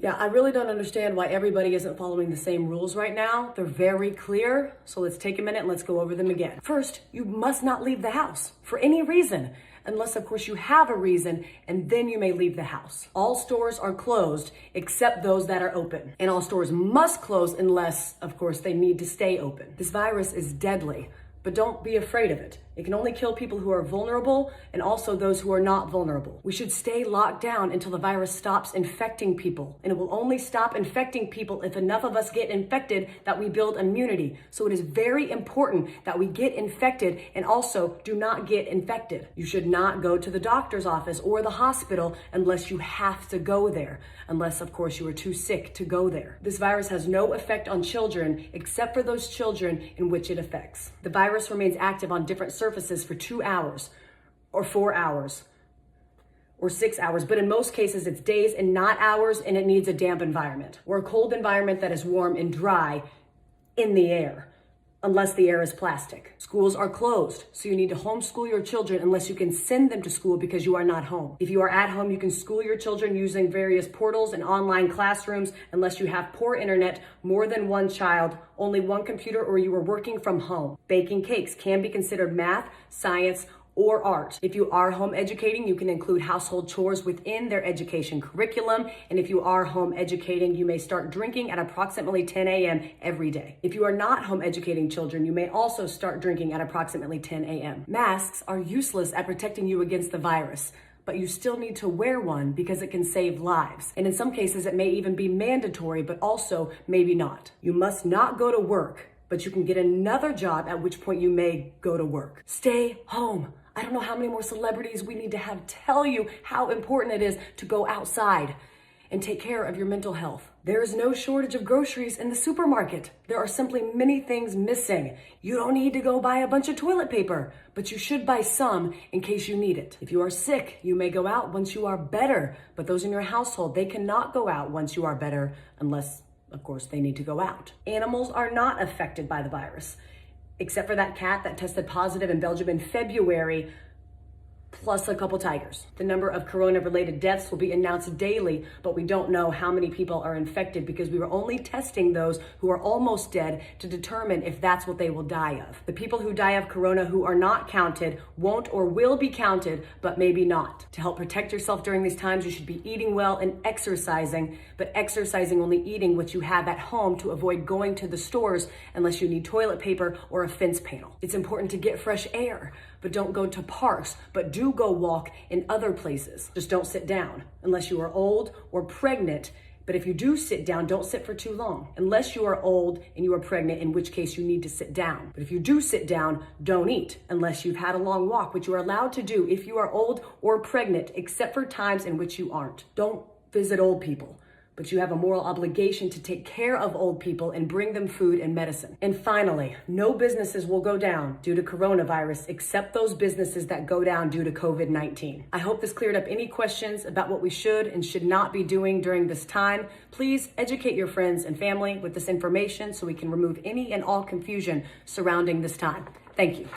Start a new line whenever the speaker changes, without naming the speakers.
Yeah, I really don't understand why everybody isn't following the same rules right now. They're very clear, so let's take a minute and let's go over them again. First, you must not leave the house for any reason, unless of course you have a reason, and then you may leave the house. All stores are closed except those that are open, and all stores must close unless, of course, they need to stay open. This virus is deadly, but don't be afraid of it. It can only kill people who are vulnerable and also those who are not vulnerable. We should stay locked down until the virus stops infecting people. And it will only stop infecting people if enough of us get infected that we build immunity. So it is very important that we get infected and also do not get infected. You should not go to the doctor's office or the hospital unless you have to go there. Unless, of course, you are too sick to go there. This virus has no effect on children except for those children in which it affects. The virus remains active on different surfaces for 2 hours or 4 hours or 6 hours, but in most cases it's days and not hours, and it needs a damp environment or a cold environment that is warm and dry in the air, unless the air is plastic. Schools are closed, so you need to homeschool your children unless you can send them to school because you are not home. If you are at home, you can school your children using various portals and online classrooms unless you have poor internet, more than one child, only one computer, or you are working from home. Baking cakes can be considered math, science, or art. If you are home educating, you can include household chores within their education curriculum. And if you are home educating, you may start drinking at approximately 10 a.m. every day. If you are not home educating children, you may also start drinking at approximately 10 a.m. Masks are useless at protecting you against the virus, but you still need to wear one because it can save lives. And in some cases, it may even be mandatory, but also maybe not. You must not go to work, but you can get another job, at which point you may go to work. Stay home. I don't know how many more celebrities we need to have tell you how important it is to go outside and take care of your mental health. There is no shortage of groceries in the supermarket. There are simply many things missing. You don't need to go buy a bunch of toilet paper, but you should buy some in case you need it. If you are sick, you may go out once you are better, but those in your household, they cannot go out once you are better unless, of course, they need to go out. Animals are not affected by the virus, except for that cat that tested positive in Belgium in February, plus a couple tigers. The number of corona-related deaths will be announced daily, but we don't know how many people are infected because we were only testing those who are almost dead to determine if that's what they will die of. The people who die of corona who are not counted won't or will be counted, but maybe not. To help protect yourself during these times, you should be eating well and exercising, but exercising only eating what you have at home to avoid going to the stores unless you need toilet paper or a fence panel. It's important to get fresh air, but don't go to parks, but do go walk in other places. Just don't sit down unless you are old or pregnant. But if you do sit down, don't sit for too long. Unless you are old and you are pregnant, in which case you need to sit down. But if you do sit down, don't eat unless you've had a long walk, which you are allowed to do if you are old or pregnant, except for times in which you aren't. Don't visit old people, but you have a moral obligation to take care of old people and bring them food and medicine. And finally, no businesses will go down due to coronavirus except those businesses that go down due to COVID-19. I hope this cleared up any questions about what we should and should not be doing during this time. Please educate your friends and family with this information so we can remove any and all confusion surrounding this time. Thank you.